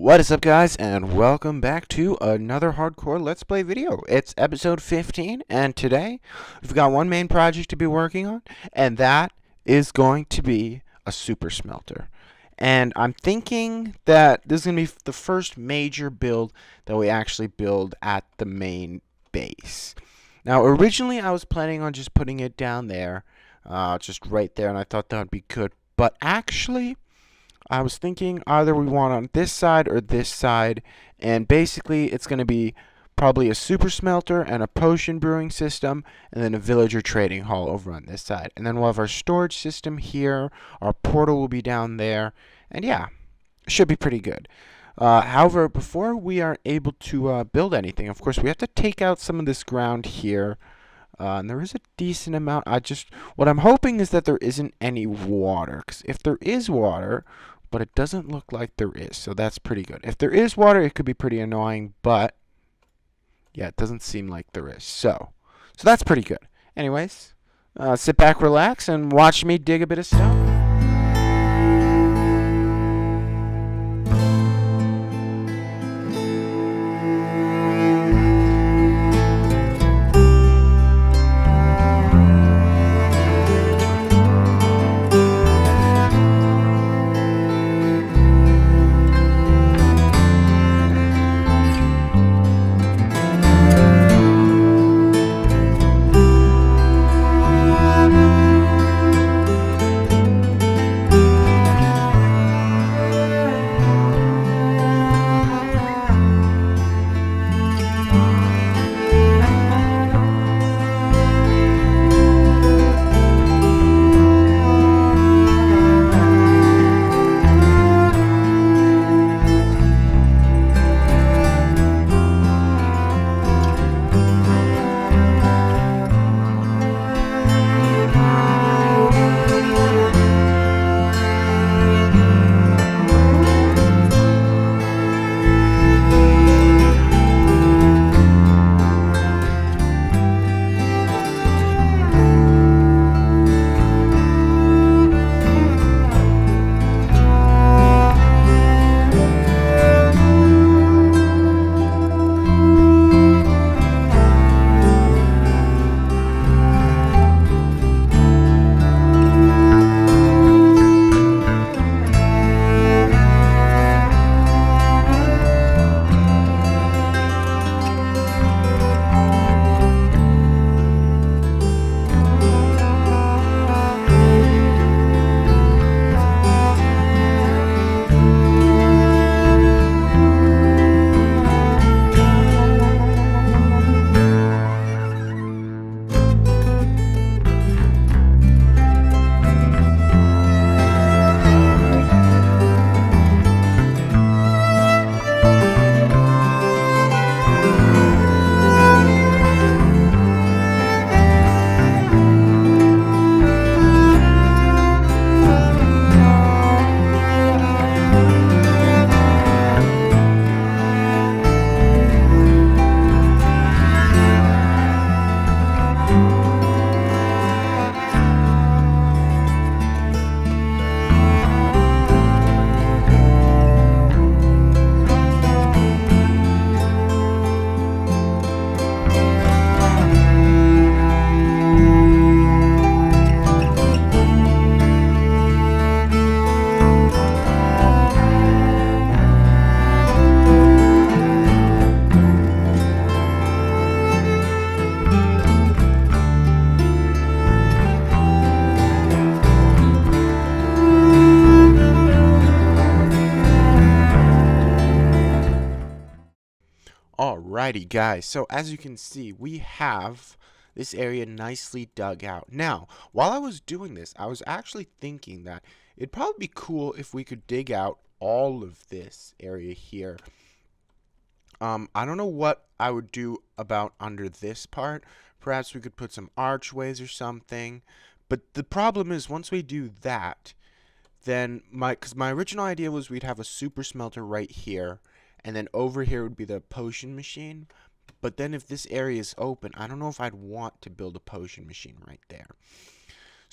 What is up, guys, and welcome back to another hardcore Let's Play video. It's episode 15, and today we've got one main project to be working on, and that is going to be a super smelter. And I'm thinking that this is going to be the first major build that we actually build at the main base. Now, originally I was planning on just putting it down there, just right there, and I thought that would be good. But actually, I was thinking either we want on this side or this side, and basically it's going to be probably a super smelter and a potion brewing system, and then a villager trading hall over on this side. And then we'll have our storage system here, our portal will be down there, and yeah, it should be pretty good. However, before we are able to build anything, of course, we have to take out some of this ground here. And there is a decent amount. What I'm hoping is that there isn't any water, because if there is water, but it doesn't look like there is, so that's pretty good. If there is water, it could be pretty annoying, but yeah, it doesn't seem like there is. So that's pretty good. Anyways, sit back, relax, and watch me dig a bit of stone. Alrighty, guys, so as you can see, we have this area nicely dug out. Now, while I was doing this, I was actually thinking that it'd probably be cool if we could dig out all of this area here. I don't know what I would do about under this part. Perhaps we could put some archways or something. But the problem is, once we do that, then because my original idea was we'd have a super smelter right here, and then over here would be the potion machine. But then if this area is open, I don't know if I'd want to build a potion machine right there.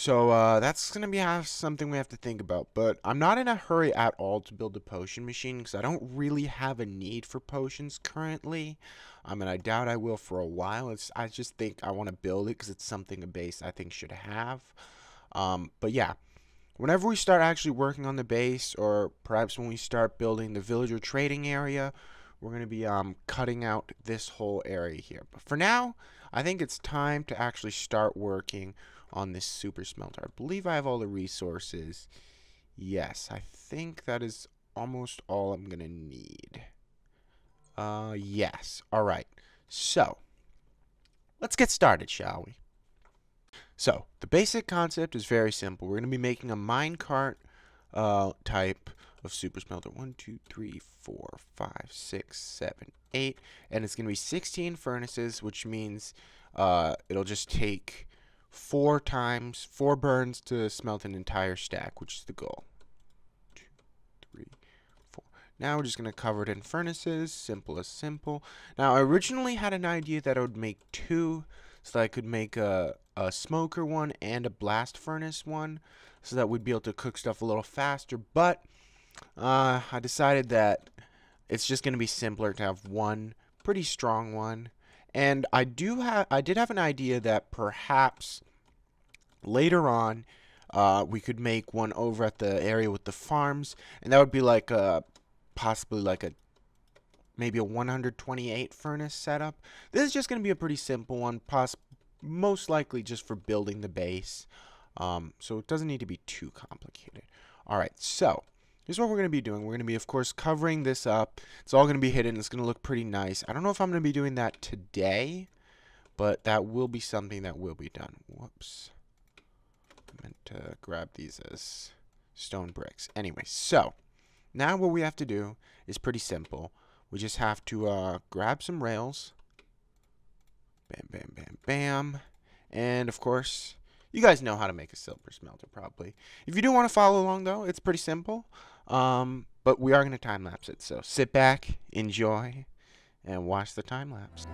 So that's gonna be something we have to think about. But I'm not in a hurry at all to build a potion machine because I don't really have a need for potions currently. And I doubt I will for a while. I just think I want to build it because it's something a base I think should have. But yeah, whenever we start actually working on the base, or perhaps when we start building the villager trading area, we're going to be cutting out this whole area here. But for now, I think it's time to actually start working on this super smelter. I believe I have all the resources. Yes, I think that is almost all I'm going to need. Yes. All right. So, let's get started, shall we? So, the basic concept is very simple. We're going to be making a minecart type of super smelter. 1, 2, 3, 4, 5, 6, 7, 8. And it's going to be 16 furnaces, which means it'll just take 4 burns to smelt an entire stack, which is the goal. 2, 3, 4. Now we're just going to cover it in furnaces. Simple as simple. Now, I originally had an idea that I would make 2, so that I could make a smoker one and a blast furnace one, so that we'd be able to cook stuff a little faster. But I decided that it's just going to be simpler to have one pretty strong one. And I did have an idea that perhaps later on we could make one over at the area with the farms, and that would be like possibly like maybe a 128 furnace setup. This is just going to be a pretty simple one, most likely just for building the base. So it doesn't need to be too complicated. Alright, so here's what we're going to be doing. We're going to be, of course, covering this up. It's all going to be hidden. It's going to look pretty nice. I don't know if I'm going to be doing that today, but that will be something that will be done. Whoops. I meant to grab these as stone bricks. Anyway, so now what we have to do is pretty simple. We just have to grab some rails. Bam, bam, bam, bam. And, of course, you guys know how to make a silver smelter, probably. If you do want to follow along, though, it's pretty simple. But we are going to time-lapse it. So sit back, enjoy, and watch the time-lapse.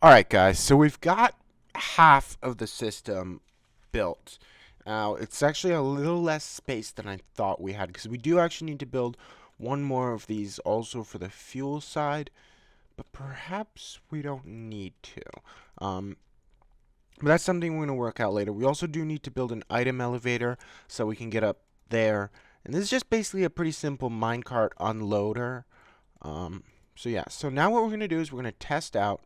Alright, guys, so we've got half of the system built. Now, it's actually a little less space than I thought we had, because we do actually need to build one more of these also for the fuel side, but perhaps we don't need to. But that's something we're going to work out later. We also do need to build an item elevator so we can get up there. And this is just basically a pretty simple minecart unloader. So yeah, so now what we're going to do is we're going to test out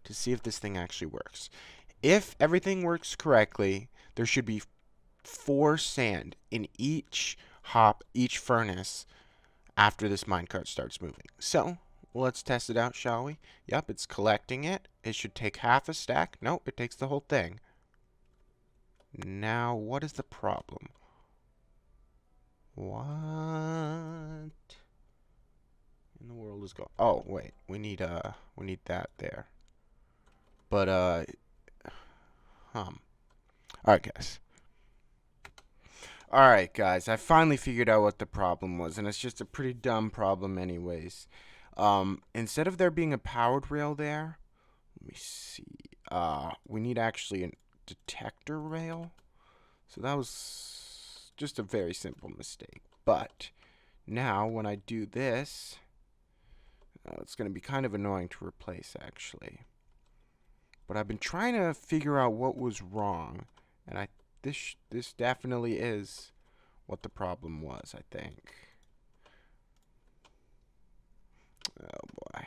to see if this thing actually works. If everything works correctly, there should be 4 sand in each furnace after this minecart starts moving. So, let's test it out, shall we? Yep, it's collecting it. It should take half a stack. Nope, it takes the whole thing. Now, what is the problem? What in the world is going? Oh, wait. We need that there. But Alright, guys. Alright, guys. I finally figured out what the problem was, and it's just a pretty dumb problem anyways. Instead of there being a powered rail there, let me see. We need actually a detector rail. So that was just a very simple mistake. But now when I do this, it's going to be kind of annoying to replace, actually. but I've been trying to figure out what was wrong, and this definitely is what the problem was, I think. Oh boy.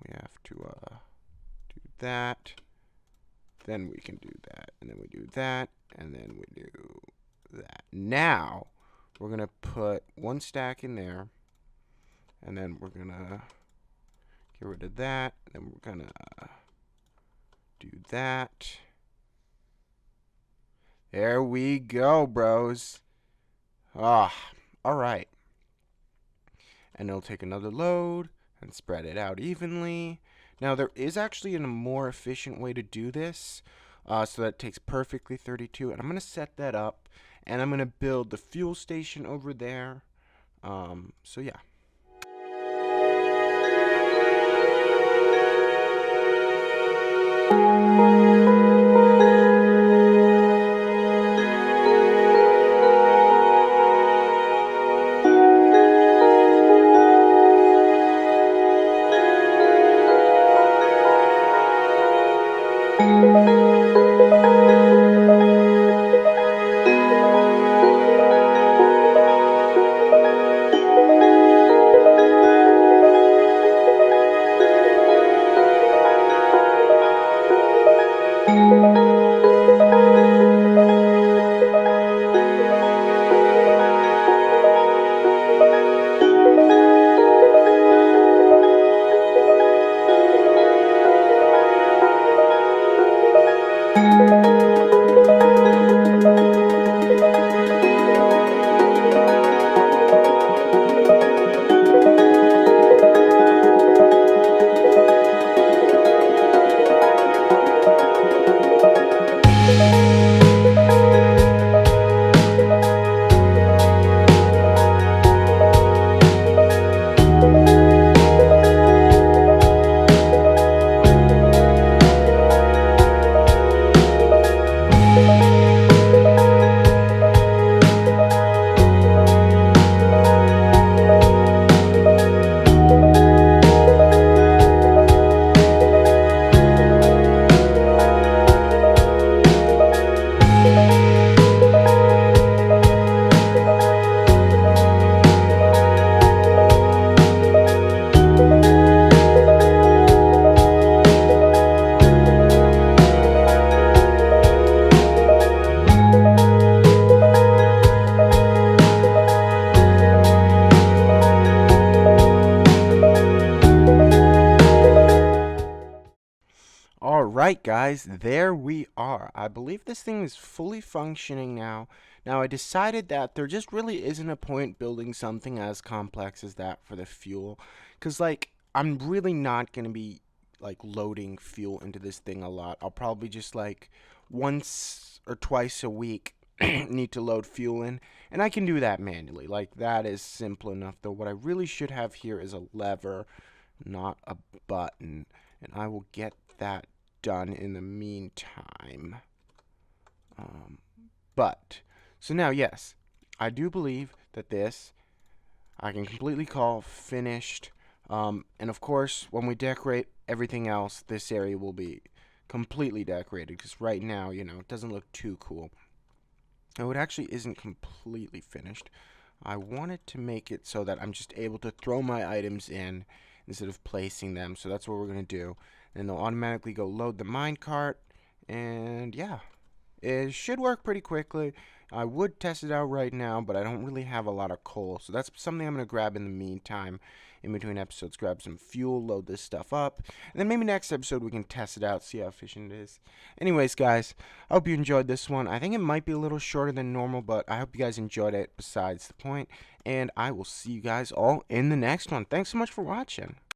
We have to do that. Then we can do that, and then we do that, and then we do that. Now, we're going to put one stack in there, and then we're going to get rid of that, and then we're going to do that. There we go, bros. Ah, all right. And it'll take another load and spread it out evenly. Now, there is actually a more efficient way to do this, so that it takes perfectly 32, and I'm going to set that up, and I'm going to build the fuel station over there. So yeah. Alright guys, there we are. I believe this thing is fully functioning now. Now I decided that there just really isn't a point building something as complex as that for the fuel. Because like, I'm really not going to be like loading fuel into this thing a lot. I'll probably just like once or twice a week need to load fuel in. And I can do that manually. Like that is simple enough. Though what I really should have here is a lever, not a button. And I will get that done in the meantime. So now, yes, I do believe that this I can completely call finished. And of course, when we decorate everything else, this area will be completely decorated, because right now, you know, it doesn't look too cool. Now, it actually isn't completely finished. I wanted to make it so that I'm just able to throw my items in instead of placing them. So that's what we're going to do. And they'll automatically go load the minecart. And yeah, it should work pretty quickly. I would test it out right now, but I don't really have a lot of coal. So that's something I'm going to grab in the meantime. In between episodes, grab some fuel, load this stuff up. And then maybe next episode we can test it out, see how efficient it is. Anyways, guys, I hope you enjoyed this one. I think it might be a little shorter than normal, but I hope you guys enjoyed it besides the point. And I will see you guys all in the next one. Thanks so much for watching.